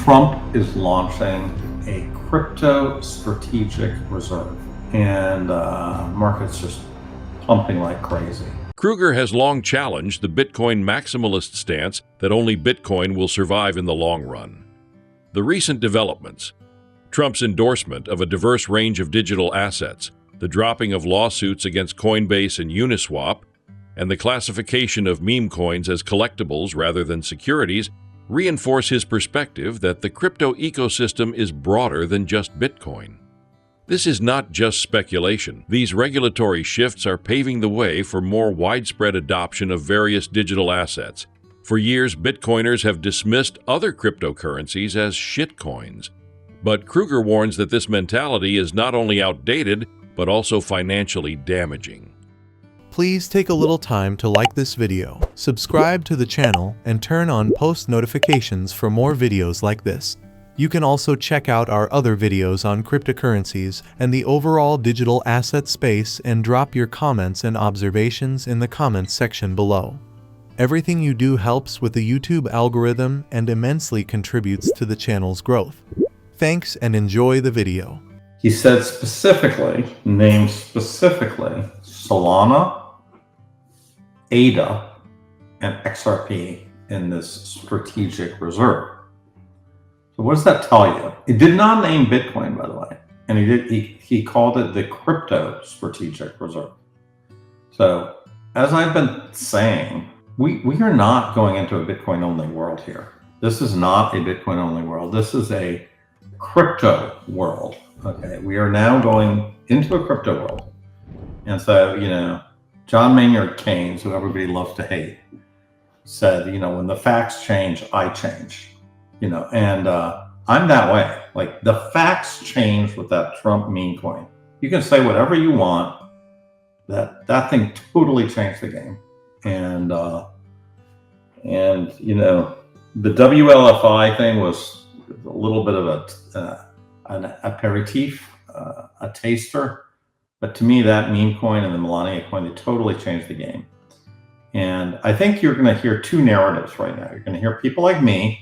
Trump is launching a crypto strategic reserve, and market's just pumping like crazy. Krueger has long challenged the Bitcoin maximalist stance that only Bitcoin will survive in the long run. The recent developments, Trump's endorsement of a diverse range of digital assets, the dropping of lawsuits against Coinbase and Uniswap, and the classification of meme coins as collectibles rather than securities reinforce his perspective that the crypto ecosystem is broader than just Bitcoin. This is not just speculation. These regulatory shifts are paving the way for more widespread adoption of various digital assets. For years, Bitcoiners have dismissed other cryptocurrencies as shitcoins. But Krueger warns that this mentality is not only outdated, but also financially damaging. Please take a little time to like this video, subscribe to the channel, and turn on post notifications for more videos like this. You can also check out our other videos on cryptocurrencies and the overall digital asset space and drop your comments and observations in the comments section below. Everything you do helps with the YouTube algorithm and immensely contributes to the channel's growth. Thanks and enjoy the video. He said specifically, named specifically, Solana, ADA, and XRP in this strategic reserve. So what does that tell you? It did not name Bitcoin, by the way, and he called it the crypto strategic reserve. So as I've been saying, we are not going into a Bitcoin only world here. This is not a Bitcoin only world. This is a crypto world. Okay, we are now going into a crypto world. And so, John Maynard Keynes, who everybody loves to hate, said, when the facts change, I change. And I'm that way. Like, the facts change with that Trump meme coin. You can say whatever you want. That thing totally changed the game. And the WLFI thing was a little bit of an aperitif, a taster. But to me, that meme coin and the Melania coin, they totally changed the game. And I think you're going to hear two narratives right now. You're going to hear people like me.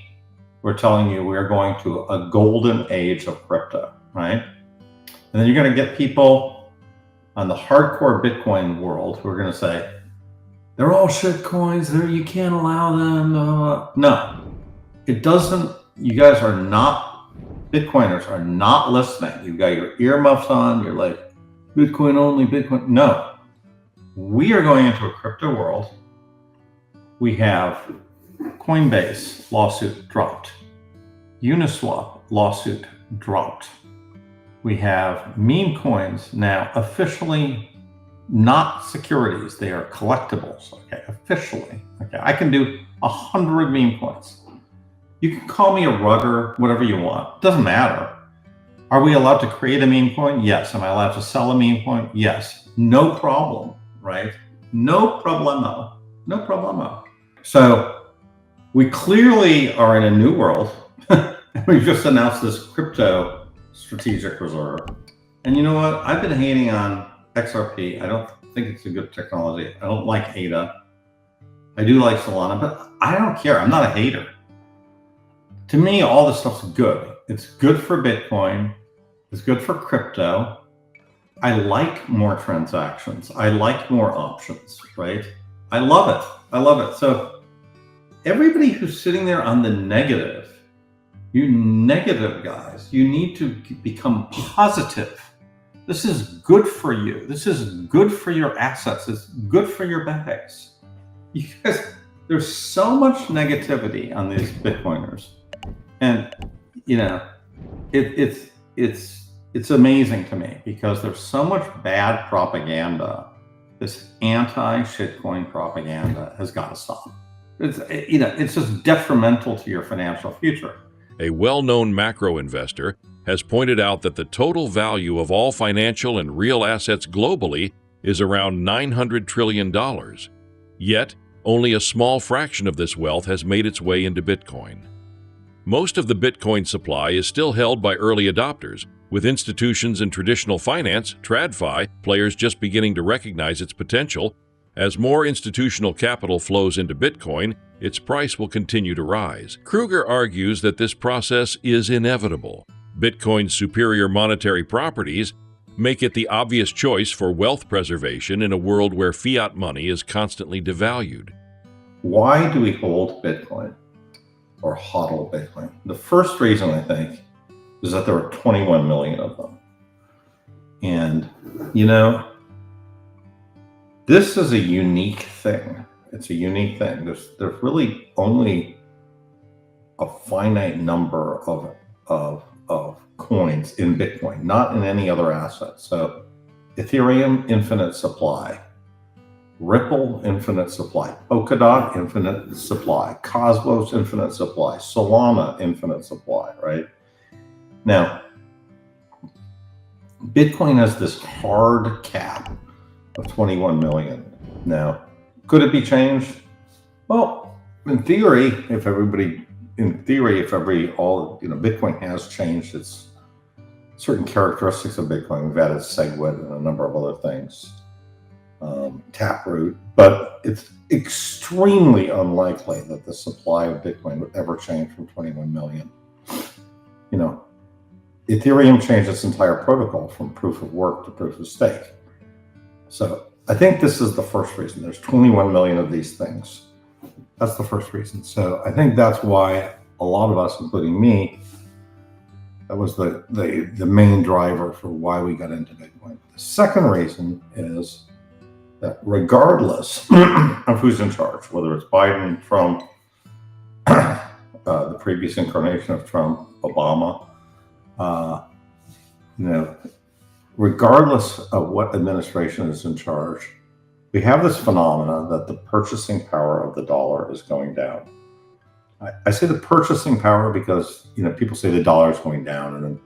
We're telling you we're going to a golden age of crypto, right? And then you're going to get people on the hardcore Bitcoin world who are going to say, they're all shit coins, you can't allow them. No, it doesn't. You guys are not, Bitcoiners are not listening. You've got your earmuffs on, you're like, Bitcoin only, Bitcoin. No, we are going into a crypto world. We have Coinbase lawsuit dropped. Uniswap lawsuit dropped. We have meme coins now officially not securities. They are collectibles, okay, officially. Okay, I can do 100 meme coins. You can call me a rugger, whatever you want. Doesn't matter. Are we allowed to create a meme coin? Yes. Am I allowed to sell a meme coin? Yes. No problem, right? No problemo. No problemo. So we clearly are in a new world. We just announced this crypto strategic reserve. And you know what? I've been hating on XRP. I don't think it's a good technology. I don't like ADA. I do like Solana, but I don't care. I'm not a hater. To me, all this stuff's good. It's good for Bitcoin. It's good for crypto. I like more transactions. I like more options, right? I love it. I love it. So everybody who's sitting there on the negative, you negative guys, you need to become positive. This is good for you. This is good for your assets. It's good for your bags. You guys, there's so much negativity on these Bitcoiners. And, it's amazing to me because there's so much bad propaganda. This anti-shitcoin propaganda has got to stop. It's just detrimental to your financial future. A well-known macro investor has pointed out that the total value of all financial and real assets globally is around $900 trillion. Yet, only a small fraction of this wealth has made its way into Bitcoin. Most of the Bitcoin supply is still held by early adopters, with institutions in traditional finance, TradFi, players just beginning to recognize its potential. As more institutional capital flows into Bitcoin, its price will continue to rise. Krueger argues that this process is inevitable. Bitcoin's superior monetary properties make it the obvious choice for wealth preservation in a world where fiat money is constantly devalued. Why do we hold Bitcoin or hodl Bitcoin? The first reason, I think, is that there are 21 million of them. And, this is a unique thing. It's a unique thing. There's really only a finite number of coins in Bitcoin, not in any other asset. So Ethereum, infinite supply. Ripple, infinite supply. Polkadot, infinite supply. Cosmos, infinite supply. Solana, infinite supply, right? Now, Bitcoin has this hard cap of 21 million. Now, could it be changed? Well, in theory, Bitcoin has changed its certain characteristics of Bitcoin. We've added SegWit and a number of other things, Taproot, but it's extremely unlikely that the supply of Bitcoin would ever change from 21 million. Ethereum changed its entire protocol from proof of work to proof of stake. So I think this is the first reason. There's 21 million of these things. That's the first reason. So I think that's why a lot of us, including me, that was the main driver for why we got into Bitcoin. The second reason is that regardless of who's in charge, whether it's Biden, Trump, the previous incarnation of Trump, Obama, regardless of what administration is in charge, we have this phenomena that the purchasing power of the dollar is going down. I say the purchasing power because, people say the dollar is going down, and then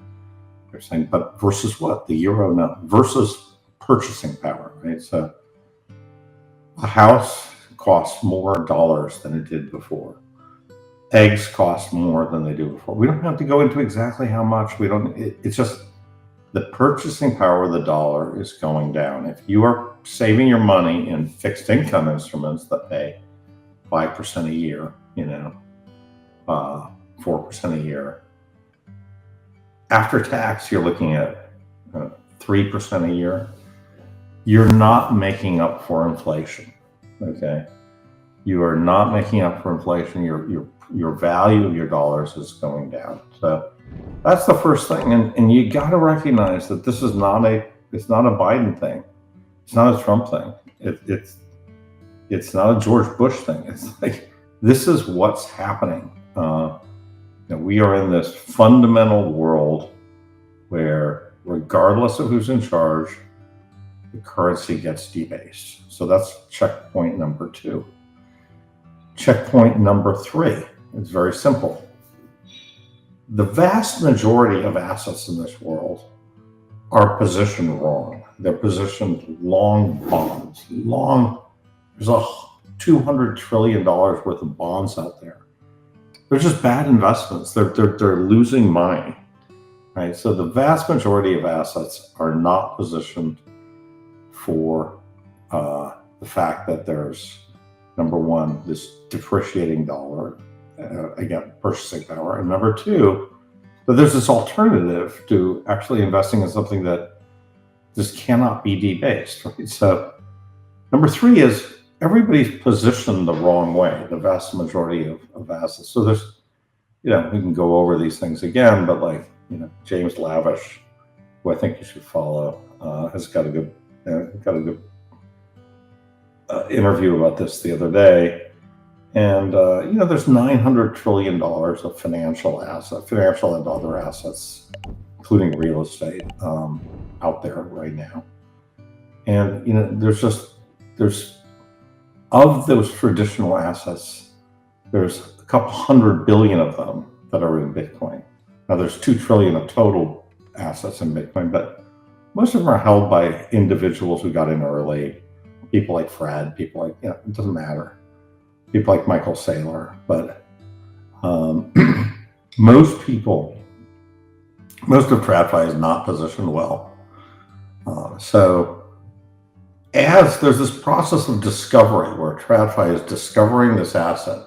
they're saying, but versus what? The euro? No, versus purchasing power, right? So a house costs more dollars than it did before. Eggs cost more than they do before. We don't have to go into exactly how much. It's just the purchasing power of the dollar is going down. If you are saving your money in fixed income instruments that pay 5% a year, 4% a year, after tax, you're looking at 3% a year. You're not making up for inflation. Okay, you are not making up for inflation. Your value of your dollars is going down. So that's the first thing, and you got to recognize that this is not a Biden thing. It's not a Trump thing. It's not a George Bush thing. It's like, this is what's happening. We are in this fundamental world where, regardless of who's in charge, the currency gets debased. So that's checkpoint number 2. Checkpoint number 3 is very simple. The vast majority of assets in this world are positioned wrong. They're positioned long bonds. There's $200 trillion worth of bonds out there. They're just bad investments. They're losing money, right? So the vast majority of assets are not positioned for the fact that there's, number one, this depreciating dollar, again, purchasing power, and number 2, that there's this alternative to actually investing in something that just cannot be debased, right? So number 3 is everybody's positioned the wrong way, the vast majority of assets. So there's, we can go over these things again, but James Lavish, who I think you should follow, has got a good interview about this the other day. And, there's $900 trillion of financial and other assets, including real estate, out there right now. And, there's of those traditional assets, there's a couple hundred billion of them that are in Bitcoin. Now there's 2 trillion of total assets in Bitcoin, but most of them are held by individuals who got in early, people like Fred, people like, it doesn't matter. People like Michael Saylor, but most of TradFi is not positioned well. So as there's this process of discovery where TradFi is discovering this asset,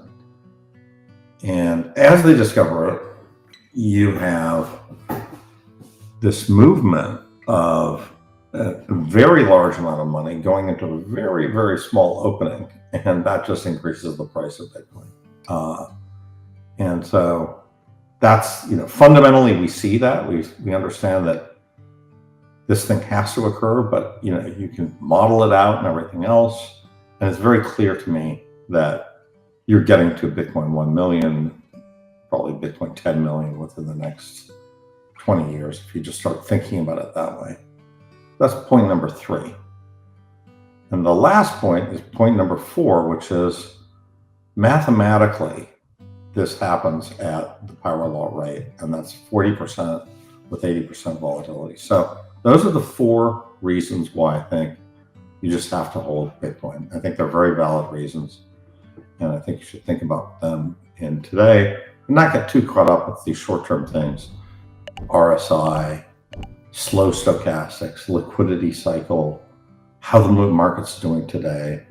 And as they discover it, you have this movement of a very large amount of money going into a very, very small opening, and that just increases the price of Bitcoin. And so that's, fundamentally we see that, we understand that this thing has to occur, but you can model it out and everything else. And it's very clear to me that you're getting to Bitcoin 1 million, probably Bitcoin 10 million within the next 20 years, if you just start thinking about it that way. That's point number 3. And the last point is point number 4, which is mathematically, this happens at the power law rate, and that's 40% with 80% volatility. So those are the 4 reasons why I think you just have to hold Bitcoin. I think they're very valid reasons, and I think you should think about them in today and not get too caught up with these short-term things. RSI, slow stochastics, liquidity cycle, how the market's doing today,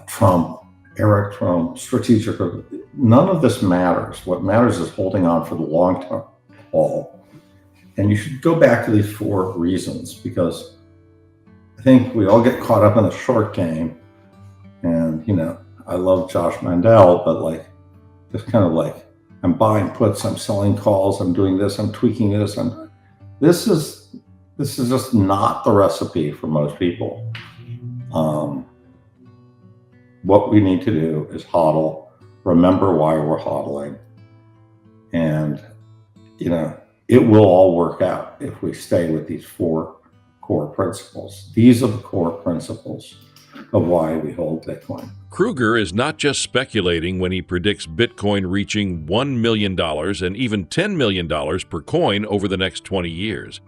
Trump, Eric Trump, strategic. None of this matters. What matters is holding on for the long term haul. And you should go back to these 4 reasons, because I think we all get caught up in the short game. And, I love Josh Mandel, but just kind of I'm buying puts, I'm selling calls, I'm doing this, I'm tweaking this. This is just not the recipe for most people. What we need to do is hodl, remember why we're hodling, and it will all work out if we stay with these 4 core principles. These are the core principles of why we hold Bitcoin. Krueger is not just speculating when he predicts Bitcoin reaching $1 million and even $10 million per coin over the next 20 years.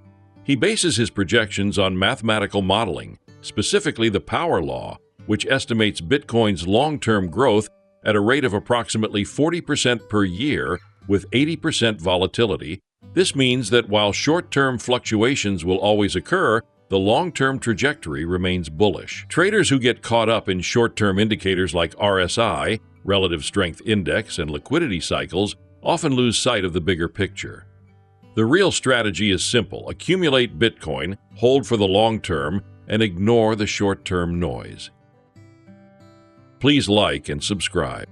He bases his projections on mathematical modeling, specifically the power law, which estimates Bitcoin's long-term growth at a rate of approximately 40% per year with 80% volatility. This means that while short-term fluctuations will always occur, the long-term trajectory remains bullish. Traders who get caught up in short-term indicators like RSI, relative strength index, and liquidity cycles often lose sight of the bigger picture. The real strategy is simple: accumulate Bitcoin, hold for the long term, and ignore the short-term noise. Please like and subscribe.